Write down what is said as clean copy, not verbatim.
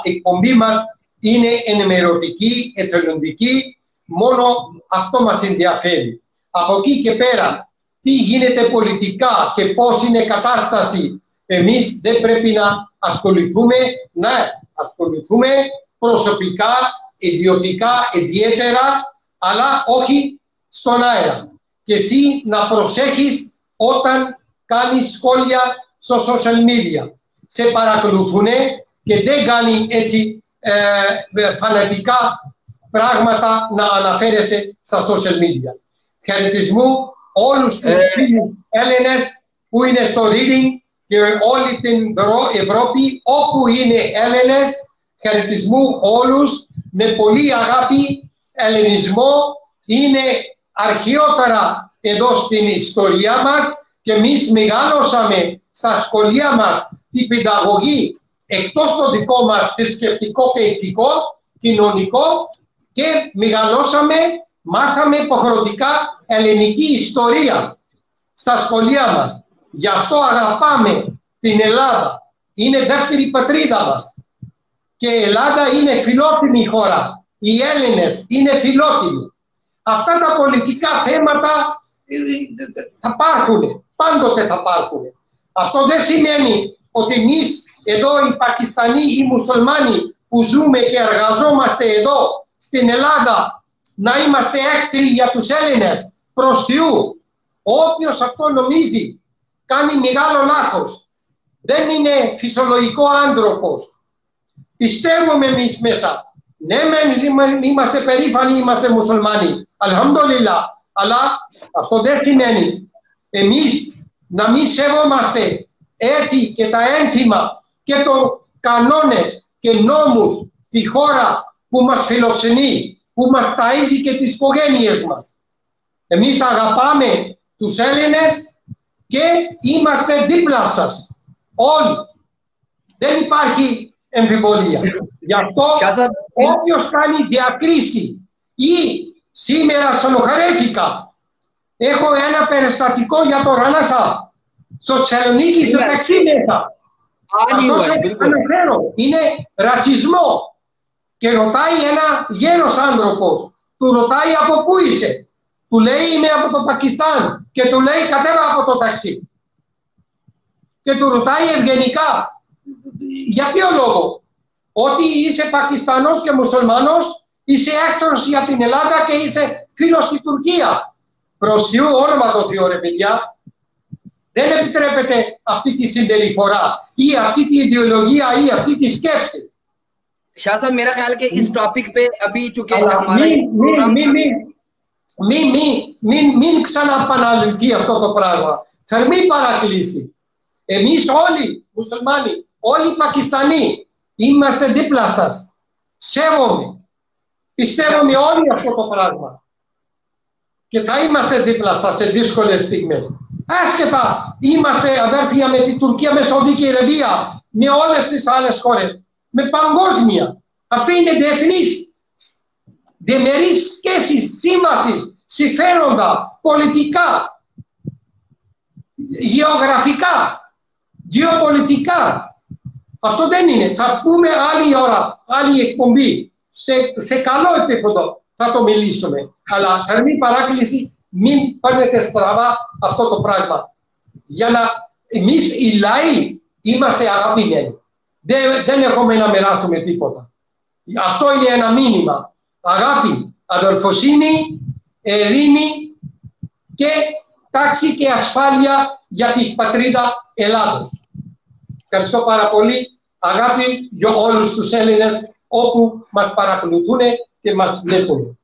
εκπομπή μας είναι ενημερωτική, εθελοντική, μόνο αυτό μας ενδιαφέρει. Από εκεί και πέρα, τι γίνεται πολιτικά και πώς είναι η κατάσταση, εμείς δεν πρέπει να ασχοληθούμε, προσωπικά, ιδιωτικά, ιδιαίτερα, αλλά όχι στον αέρα. Και εσύ να προσέχεις όταν κάνεις σχόλια στο social media. Σε παρακολουθούν και δεν κάνει έτσι φανατικά πράγματα να αναφέρεσαι στα social media. Χαιρετισμού όλους τους φίλους Έλληνες που είναι στο reading και όλη την Ευρώπη όπου είναι Έλληνες. Χαιρετισμού όλους με πολύ αγάπη. Ελληνισμό είναι αρχαιότερα εδώ στην ιστορία μας και εμείς μεγάλωσαμε στα σχολεία μας την παιδαγωγή εκτός το δικό μας θρησκευτικό και ηθικό, κοινωνικό και μεγαλώσαμε, μάθαμε υποχρεωτικά ελληνική ιστορία στα σχολεία μας. Γι' αυτό αγαπάμε την Ελλάδα. Είναι δεύτερη πατρίδα μας. Και η Ελλάδα είναι φιλότιμη χώρα. Οι Έλληνες είναι φιλότιμοι. Αυτά τα πολιτικά θέματα θα υπάρχουν. Πάντοτε θα υπάρχουν. Αυτό δεν σημαίνει ότι εμείς εδώ οι Πακιστανοί, οι Μουσουλμάνοι που ζούμε και εργαζόμαστε εδώ στην Ελλάδα να είμαστε εχθροί για τους Έλληνες προς Θεού. Όποιος αυτό νομίζει κάνει μεγάλο λάθος. Δεν είναι φυσιολογικό άνθρωπος. Πιστεύουμε εμείς μέσα. Ναι, είμαστε περήφανοι, είμαστε μουσουλμάνοι. Αλχαμδουλιλlah. Αλλά αυτό δεν σημαίνει εμείς να μην σεβόμαστε έθι και τα ένθιμα και τους κανόνες και νόμους στη χώρα που μας φιλοξενεί, που μας ταΐζει και τις οικογένειες μας. Εμείς αγαπάμε τους Έλληνες και είμαστε δίπλα σας. Όλοι. Δεν υπάρχει εμφιβολία. Γι' αυτό όποιος κάνει διακρίση ή σήμερα στενοχαρέθηκα. Έχω ένα περιστατικό για το Ρανάσα. Στο Θεσσαλονίκη σε ταξί μέσα. Αυτό αναφέρω. Είναι ρατσισμό. Και ρωτάει ένα γέρος άνθρωπος. Του ρωτάει από πού είσαι. Του λέει είμαι από το Πακιστάν. Και του λέει κατέβα από το ταξί. Και του ρωτάει ευγενικά. Για ποιο λόγο. Ότι είσαι Πακιστανός και Μουσουλμάνος, είσαι εχθρός για την Ελλάδα και είσαι φίλος στη Τουρκία. Προς Θεού, όνομα το Θεό ρε παιδιά. Δεν επιτρέπεται αυτή τη συμπεριφορά ή αυτή τη ιδεολογία ή αυτή τη σκέψη. शाह साहब मेरा ख्याल कि इस टॉपिक पे अभी चूंकि हमारा μην ξαναπαναληφθεί αυτό το πράγμα. Θερμή παρακλήση. Εμείς όλοι μουσουλμάνοι, όλοι οι Πακιστανοί είμαστε δίπλα σας. Σέβομαι. Πιστεύουμε όλοι αυτό το πράγμα. Και θα είμαστε δίπλα σας σε δύσκολες στιγμές. Άσχετα είμαστε αδέρφια με την Τουρκία, με Σαουδική Αραβία, με όλες τις άλλες χώρες. Με παγκόσμια. Αυτή είναι διεθνής, διμερείς σχέσεις, σύμβασεις, συμφέροντα, πολιτικά, γεωγραφικά, γεωπολιτικά. Αυτό δεν είναι. Θα πούμε άλλη ώρα, άλλη εκπομπή. Σε καλό επίπεδο θα το μιλήσουμε. Αλλά θερμή παράκληση, μην παίρνετε στραβά αυτό το πράγμα. Για να εμείς οι λαοί είμαστε αγαπημένοι. Δεν έχουμε να μοιράσουμε τίποτα. Αυτό είναι ένα μήνυμα. Αγάπη, αδελφοσύνη, ειρήνη και τάξη και ασφάλεια για την πατρίδα Ελλάδος. Ευχαριστώ πάρα πολύ. Αγάπη για όλους τους Έλληνες όπου μας παρακολουθούν και μας βλέπουν.